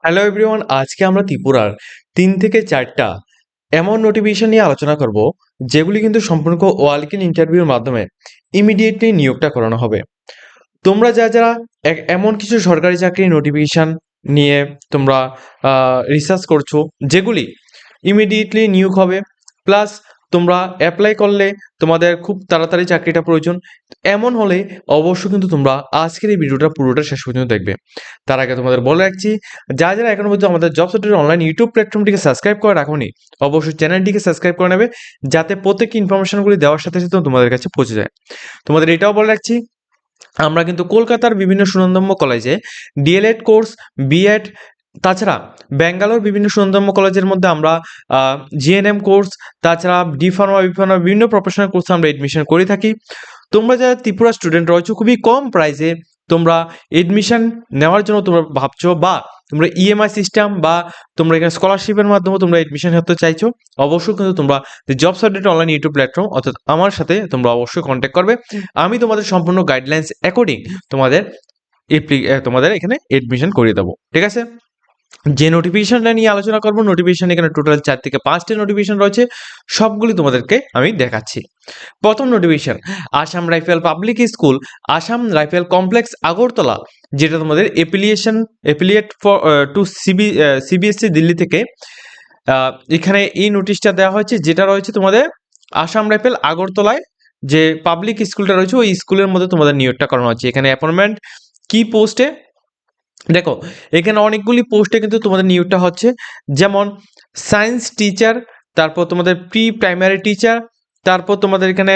Hello everyone, আজকে আমরা ত্রিপুরার 3 থেকে 4টা এমন নোটিফিকেশন নিয়ে আলোচনা করব যেগুলি কিন্তু সম্পূর্ণ ওয়ালক ইন ইন্টারভিউর মাধ্যমে ইমিডিয়েটলি নিয়োগটা করানো হবে। তোমরা যারা এমন কিছু সরকারি চাকরির নোটিফিকেশন নিয়ে তোমরা রিসার্চ করছো যেগুলি ইমিডিয়েটলি নিয়োগ হবে, প্লাস তোমরা অ্যাপ্লাই করলে তোমাদের খুব তাড়াতাড়ি চাকরিটা প্রয়োজন, এমন হলে অবশ্যই কিন্তু তোমরা আজকের এই ভিডিওটা পুরোটা শেষ পর্যন্ত দেখবে। তার আগে তোমাদের বলে রাখছি, যারা এখনো পর্যন্ত আমাদের জব সেন্টার অনলাইন ইউটিউব প্ল্যাটফর্মটিকে সাবস্ক্রাইব করে রাখোনি, অবশ্যই চ্যানেলটিকে সাবস্ক্রাইব করে নেবে, যাতে প্রত্যেক ইনফরমেশনগুলি দেওয়ার সাথে সাথে তোমাদের কাছে পৌঁছে যায়। তোমাদের এটাও বলে রাখছি, আমরা কিন্তু কলকাতার বিভিন্ন সুনামধন্য কলেজে ডিএলএড কোর্স, বিএড, তাছাড়া ব্যাঙ্গালোর বিভিন্ন সুনামধন্য কলেজের মধ্যে আমরা জিএনএম কোর্স, তাছাড়া ডি ফার্মা, বি ফার্মা বিভিন্ন প্রফেশনাল কোর্সে আমরা এডমিশন করে থাকি। তোমরা যারা ত্রিপুরা স্টুডেন্ট রয়েছো, খুবই কম প্রাইসে তোমরা এডমিশন নেওয়ার জন্য তোমরা ভাবছো, বা তোমরা ইএমআই সিস্টেম বা তোমরা এখানে স্কলারশিপের মাধ্যমে তোমরা এডমিশন হতে চাইছো, অবশ্যই কিন্তু তোমরা job certificate online YouTube platform অর্থাৎ আমার সাথে তোমরা অবশ্যই কন্ট্যাক্ট করবে। আমি তোমাদের সম্পূর্ণ গাইডলাইন্স অ্যাকর্ডিং তোমাদের তোমাদের এখানে এডমিশন করিয়ে দেবো, ঠিক আছে। যে নোটিফিকেশনটা নিয়ে আলোচনা করবো, নোটিফিকেশন এখানে টোটাল 4 থেকে 5টি নোটিফিকেশন রয়েছে, সবগুলি তোমাদেরকে আমি দেখাচ্ছি। প্রথম notification, Assam rifle public school, Assam rifle complex Agartala, যেটা তোমাদের affiliate for to CBSE Delhi থেকে এখানে এই নোটিশটা দেওয়া হয়েছে, যেটা রয়েছে তোমাদের আসাম রাইফেল আগরতলায় যে পাবলিক স্কুলটা রয়েছে ওই স্কুলের মধ্যে তোমাদের নিয়োগটা করানো হচ্ছে। এখানে অ্যাপয়েন্টমেন্ট কি পোস্টে, দেখো এখানে অনেকগুলি পোস্টে কিন্তু তোমাদের নিয়োগটা হচ্ছে, যেমন সায়েন্স টিচার, তারপর তোমাদের প্রি প্রাইমারি টিচার, তারপর তোমাদের এখানে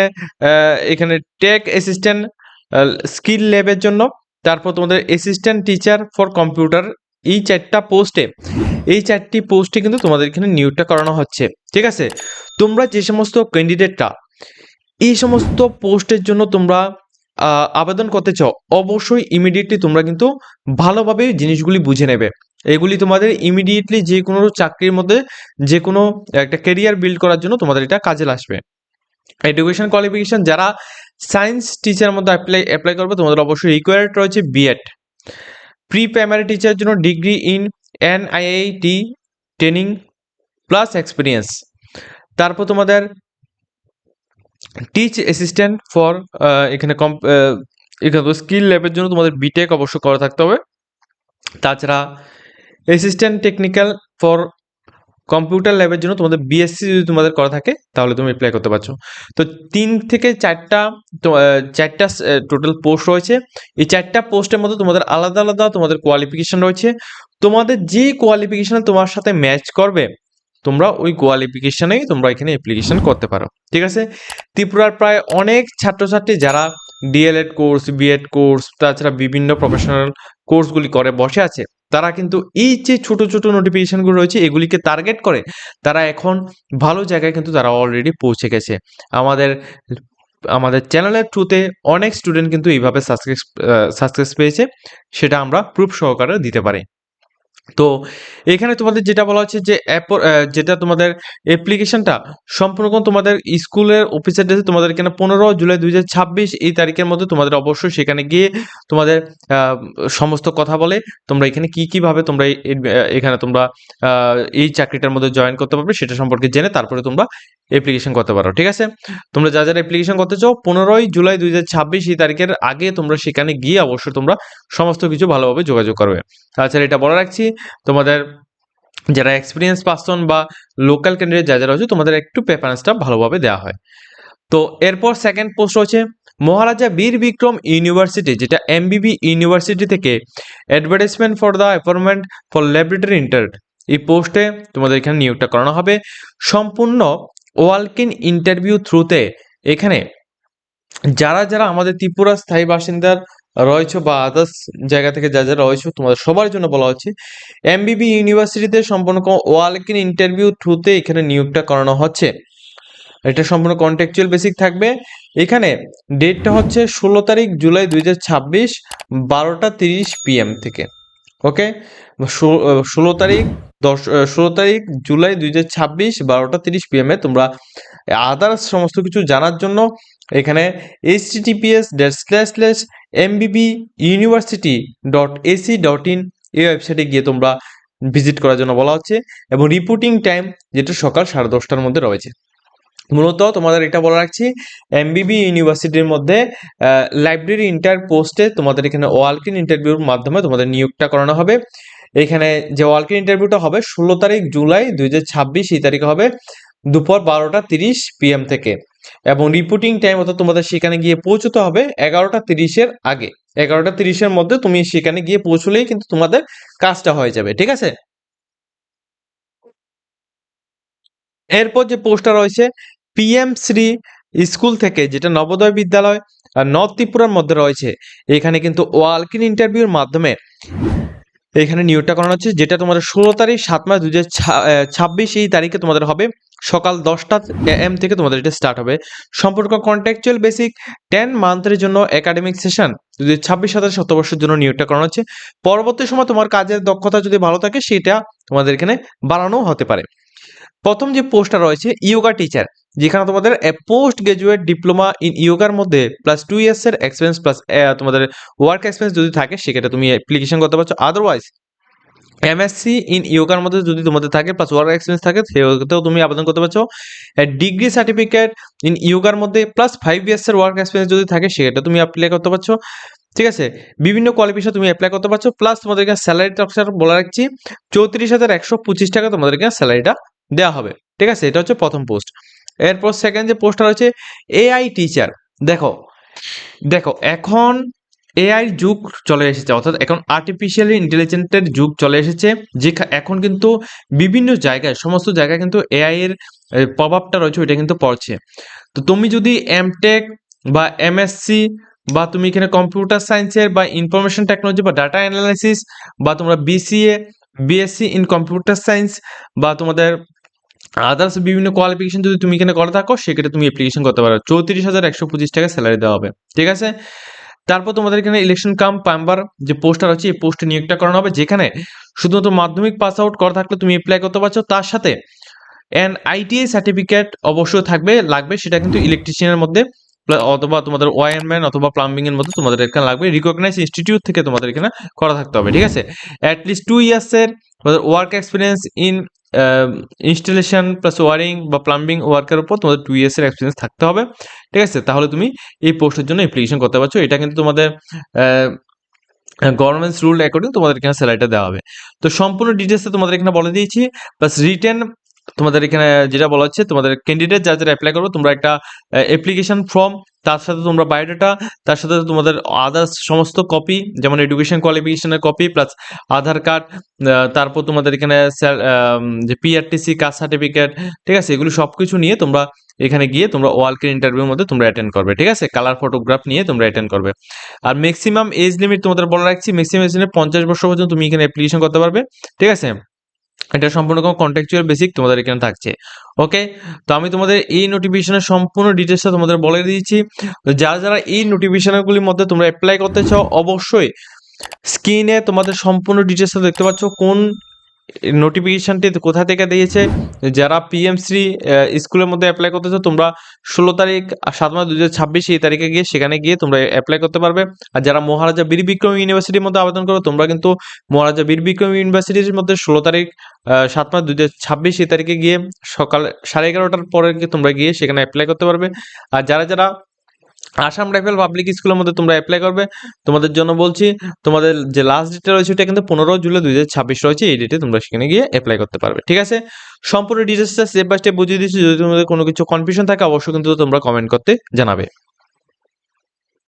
এখানে টেক অ্যাসিস্ট্যান্ট স্কিল ল্যাবের জন্য, তারপর তোমাদের অ্যাসিস্ট্যান্ট টিচার ফর কম্পিউটার। এই 4টি পোস্টে কিন্তু তোমাদের এখানে নিয়োগটা করানো হচ্ছে, ঠিক আছে। তোমরা যে সমস্ত ক্যান্ডিডেটরা এই সমস্ত পোস্টের জন্য তোমরা আবেদন করতে চাও, অবশ্যই ইমিডিয়েটলি তোমরা কিন্তু ভালোভাবে জিনিসগুলি বুঝে নেবে। এগুলি তোমাদের ইমিডিয়েটলি যে কোনো চাকরির মধ্যে যে কোনো একটা ক্যারিয়ার বিল্ড করার জন্য তোমাদের এটা কাজে আসবে। এডুকেশন কোয়ালিফিকেশন, যারা সায়েন্স টিচার মধ্যে অ্যাপ্লাই করবে, তোমাদের অবশ্যই রিকোয়ার্ড রয়েছে বিএড। প্রি প্রাইমারি টিচারের জন্য degree in NIIT training plus experience. তারপর তোমাদের টিচ অ্যাসিস্ট্যান্ট ফর এখানে স্কিল ল্যাবের জন্য তোমাদের বিটেক অবশ্য করা থাকতে হবে। তাছাড়া অ্যাসিস্ট্যান্ট টেকনিক্যাল ফর কম্পিউটার ল্যাবের জন্য তোমাদের বিএসসি যদি তোমাদের করা থাকে তাহলে তুমি অ্যাপ্লাই করতে পারছো। তো 3 থেকে 4টা টোটাল পোস্ট রয়েছে। এই 4টা পোস্টের মধ্যে তোমাদের আলাদা আলাদা তোমাদের কোয়ালিফিকেশন রয়েছে। তোমাদের যে কোয়ালিফিকেশন তোমার সাথে ম্যাচ করবে, তোমরা ওই কোয়ালিফিকেশনেই তোমরা এখানে অ্যাপ্লিকেশন করতে পারো, ঠিক আছে। ত্রিপুরার প্রায় অনেক ছাত্রছাত্রী যারা ডিএলএড কোর্স, বিএড কোর্স, তাছাড়া বিভিন্ন প্রফেশনাল কোর্সগুলি করে বসে আছে, তারা কিন্তু এই যে ছোট ছোট নোটিফিকেশনগুলো রয়েছে এগুলিকে টার্গেট করে তারা এখন ভালো জায়গায় কিন্তু তারা অলরেডি পৌঁছে গেছে। আমাদের আমাদের চ্যানেলের থ্রুতে অনেক স্টুডেন্ট কিন্তু এইভাবে সাকসেস পেয়েছে, সেটা আমরা প্রুফ সহকারে দিতে পারি। তো এখানে তোমাদের যেটা বলা হচ্ছে যে যেটা তোমাদের অ্যাপ্লিকেশনটা সম্পূর্ণ তোমাদের স্কুলের অফিসের ডেস্কে তোমাদের এখানে 15 জুলাই 2026 এই তারিখের মধ্যে তোমাদের অবশ্যই সেখানে গিয়ে তোমাদের সমস্ত কথা বলে তোমরা এখানে কিভাবে তোমরা এখানে তোমরা এই চাকরিটার মধ্যে জয়েন করতে পারবে সেটা সম্পর্কে জেনে তারপরে তোমরা অ্যাপ্লিকেশন করতে পারো, ঠিক আছে। তোমরা যারা অ্যাপ্লিকেশন করতে চাও 15 জুলাই 2026 এই তারিখের আগে তোমরা সেখানে গিয়ে অবশ্যই তোমরা সমস্ত কিছু ভালোভাবে যোগাযোগ করবে। তাছাড়া এটা বলে রাখছি, তোমাদের যারা এক্সপিরিয়েন্স পার্সন বা লোকাল ক্যান্ডিডেট যারা রয়েছে তোমাদের একটু প্রেফারেন্সটা ভালোভাবে দেওয়া হয়। তো এরপর সেকেন্ড পোস্ট রয়েছে মহারাজা বীর বিক্রম ইউনিভার্সিটি, যেটা এমবিবি ইউনিভার্সিটি থেকে advertisement for the appointment for laboratory intern. এই পোস্টে তোমাদের এখানে নিয়োগটা করানো হবে সম্পূর্ণ ওয়ালক ইন ইন্টারভিউ থ্রুতে। এখানে যারা যারা আমাদের ত্রিপুরা স্থায়ী বাসিন্দার রয়েছে বা আদার্স জায়গা থেকে যারা যারা রয়েছে তোমাদের সবার জন্য বলা হচ্ছে এমবিবি ইউনিভার্সিটিতে সম্পূর্ণ ওয়ালক ইন ইন্টারভিউ থ্রুতে এখানে নিয়োগটা করানো হচ্ছে। এটা সম্পূর্ণ কন্ট্রাকচুয়াল বেসিক থাকবে। এখানে ডেটটা হচ্ছে 16 তারিখ জুলাই 2026 12টা 30 PM থেকে। ওকে, 16 তারিখ জুলাই 2026 12টা 30 PM এ তোমরা আদার্স সমস্ত কিছু জানার জন্য এখানে https://mbbuniversity.ac.in এই ওয়েবসাইটে গিয়ে তোমরা ভিজিট করার জন্য বলা হচ্ছে, এবং রিপোর্টিং টাইম যেটা সকাল 10:30টার মধ্যে রয়েছে। মূলত তোমাদের এটা বলে রাখছি, এমবিবি ইউনিভার্সিটির মধ্যে লাইব্রেরি ইন্টার পোস্টে তোমাদের এখানে ওয়াক ইন ইন্টারভিউর মাধ্যমে তোমাদের নিয়োগটা করানো হবে। এখানে যে ওয়াক ইন ইন্টারভিউটা হবে 16 তারিখ জুলাই 2026, এই তারিখে হবে দুপুর 12:30 PM থেকে, এবং রিপোর্টিং টাইম অর্থাৎ তোমাদের সেখানে গিয়ে পৌঁছতে হবে 11:30-এর আগে। 11:30-এর মধ্যে তুমি সেখানে গিয়ে পৌঁছলেই কিন্তু তোমাদের কাজটা হয়ে যাবে, ঠিক আছে। এরপর যে পোস্টটা রয়েছে PM শ্রী স্কুল থেকে, যেটা নবোদয় বিদ্যালয় নর্থ ত্রিপুরার মধ্যে রয়েছে, এখানে কিন্তু ওয়াক ইন ইন্টারভিউর মাধ্যমে এখানে নিয়োগটা করানো হচ্ছে, যেটা তোমাদের 16 তারিখ 7 মার্চ 2026 এই তারিখে তোমাদের হবে সকাল 10টা AM থেকে তোমাদের এটা স্টার্ট হবে। সম্পর্ক কন্ট্রাকচুয়াল বেসিক 10 মান্থের জন্য একাডেমিক সেশন 2026-27 শতবর্ষের জন্য নিয়োগটা করানো হচ্ছে। পরবর্তী সময় তোমার কাজের দক্ষতা যদি ভালো থাকে সেটা তোমাদের এখানে বাড়ানো হতে পারে। প্রথম যে পোস্টটা রয়েছে ইয়োগা টিচার, যেখানে তোমাদের পোস্ট গ্রাজুয়েট ডিপ্লোমা ইন ইয়োগার মধ্যে প্লাস 2 ইয়ার্সের এক্সপিরিয়েন্স প্লাস তোমাদের ওয়ার্ক এক্সপিরিয়েন্স যদি থাকে সেক্ষেত্রে তুমি অ্যাপ্লিকেশন করতে পারছো। আদারওয়াইজ MSc ইন ইয়োগার মধ্যে যদি তোমাদের থাকে প্লাস ওয়ার্ক এক্সপিরিয়েন্স থাকে সেক্ষেত্রেও তুমি আবেদন করতে পারছো। ডিগ্রি সার্টিফিকেট ইন ইয়োগার মধ্যে প্লাস 5 ইয়ার্সের ওয়ার্ক এক্সপিরিয়েন্স যদি থাকে সেক্ষেত্রে তুমি অ্যাপ্লাই করতে পারছো, ঠিক আছে। বিভিন্ন কোয়ালিফিকেশন তুমি অ্যাপ্লাই করতে পারছো। প্লাস তোমাদেরকে স্যালারি স্ট্রাকচার বলে রাখছি, 34,125 টাকা তোমাদেরকে স্যালারিটা দেওয়া হবে, ঠিক আছে। এটা হচ্ছে প্রথম পোস্ট। এরপর সেকেন্ড যে পোস্টটা রয়েছে AI টিচার। দেখো দেখো এখন এআই যুগ চলে এসেছে, অর্থাৎ এখন আর্টিফিশিয়াল ইন্টেলিজেন্সের যুগ চলে এসেছে, যে এখন কিন্তু বিভিন্ন জায়গায় সমস্ত জায়গায় কিন্তু এআই এর প্রভাবটা রয়েছে, ওইটা কিন্তু পড়ছে। তো তুমি যদি এমটেক বা এমএসসি বা তুমি এখানে কম্পিউটার সায়েন্সের বা ইনফরমেশন টেকনোলজি বা ডাটা অ্যানালাইসিস বা তোমরা BCA BSc in computer science বা তোমাদের আদার্স বিভিন্ন কোয়ালিফিকেশন যদি তুমি এখানে করে থাকো সেক্ষেত্রে তুমি অ্যাপ্লিকেশন করতে পারো। 34,125 টাকা স্যালারি দেওয়া হবে, ঠিক আছে। তারপর তোমাদের এখানে ইলেকশন কাম পাম্বার যে পোস্টার আছে এই পোস্টে নিয়োগটা করানো হবে, যেখানে শুধুমাত্র মাধ্যমিক পাস আউট করা থাকলে তুমি অ্যাপ্লাই করতে পারছো। তার সাথে ITI সার্টিফিকেট অবশ্যই লাগবে, সেটা কিন্তু ইলেকট্রিশিয়ানের মধ্যে অথবা তোমাদের ওয়ারম্যান অথবা প্লাম্বিং এর মধ্যে তোমাদের এখানে লাগবে। রিকগনাইজ ইনস্টিটিউট থেকে তোমাদের এখানে করা থাকতে হবে, ঠিক আছে। অ্যাটলিস্ট 2 ইয়ার্সের work experience in installation plus wiring বা প্লাম্বিং ওয়ার্কের উপর তোমাদের 2 ইয়ার্সের এক্সপিরিয়েন্স থাকতে হবে, ঠিক আছে। তাহলে তুমি এই পোস্টের জন্য অ্যাপ্লিকেশন করতে পারছো। এটা কিন্তু তোমাদের গভর্নমেন্টস রুল অ্যাকর্ডিং তোমাদের এখানে স্যালারিটা দেওয়া হবে। তো সম্পূর্ণ ডিটেলসে তোমাদের এখানে বলে দিয়েছি, প্লাস রিটেন তোমাদের এখানে যেটা বলা হচ্ছে, তোমাদের ক্যান্ডিডেট যারা অ্যাপ্লাই করবে তোমরা একটা অ্যাপ্লিকেশন ফর্ম, তার সাথে তোমরা বায়োডাটা, তার সাথে তোমাদের আদার্স সমস্ত কপি, যেমন এডুকেশন কোয়ালিফিকেশনের কপি প্লাস আধার কার্ড, তারপর তোমাদের এখানে যে PRTC কাস্ট সার্টিফিকেট, ঠিক আছে, এগুলো সব কিছু নিয়ে তোমরা এখানে গিয়ে তোমরা ওয়ার্কের ইন্টারভিউর মধ্যে তোমরা অ্যাটেন্ড করবে, ঠিক আছে। কালার ফটোগ্রাফ নিয়ে তোমরা অ্যাটেন্ড করবে। আর ম্যাক্সিমাম এজ লিমিট তোমাদের বলে রাখছি, ম্যাক্সিমাম এজ লিমিট 50 বছর পর্যন্ত তুমি এখানে অ্যাপ্লিকেশন করতে পারবে, ঠিক আছে। এটা সম্পূর্ণ কন্ট্রাকচুয়াল বেসিক তোমাদের এখানে থাকছে, ওকে। তো আমি তোমাদের এই নোটিফিকেশনের সম্পূর্ণ ডিটেলসটা তোমাদের বলে দিয়েছি। যারা যারা এই নোটিফিকেশনগুলির মধ্যে তোমরা অ্যাপ্লাই করতে চাও অবশ্যই স্ক্রিনে তোমাদের সম্পূর্ণ ডিটেলসটা দেখতে পাচ্ছ, কোন নোটিফিকেশনটি কোথা থেকে দিয়েছে। যারা PMশ্রী স্কুলের মধ্যে অ্যাপ্লাই করতেছো তোমরা 16 তারিখ 7 মার্চ 2026 এই তারিখে গিয়ে সেখানে গিয়ে তোমরা অ্যাপ্লাই করতে পারবে। আর যারা মহারাজা বীর বিক্রম ইউনিভার্সিটির মধ্যে আবেদন করো তোমরা কিন্তু মহারাজা বীর বিক্রম ইউনিভার্সিটির মধ্যে 16 তারিখ 7 মার্চ 2026 এই তারিখে গিয়ে সকাল 11:30টার পরে তোমরা গিয়ে সেখানে অ্যাপ্লাই করতে পারবে। আর যারা যারা আসাম রাইফেল পাবলিক স্কুলের মধ্যে তোমরা অ্যাপ্লাই করবে, তোমাদের জন্য বলছি তোমাদের যে লাস্ট ডেটটা রয়েছে ওটা কিন্তু 15 জুলাই 2026 রয়েছে, এই ডেটে তোমরা সেখানে গিয়ে অ্যাপ্লাই করতে পারবে, ঠিক আছে। সম্পূর্ণ ডিটেলসটা স্টেপ বাই স্টেপ বুঝিয়ে দিচ্ছি। যদি তোমাদের কোনো কিছু কনফিউশন থাকে অবশ্যই কিন্তু তোমরা কমেন্ট করতে জানাবে।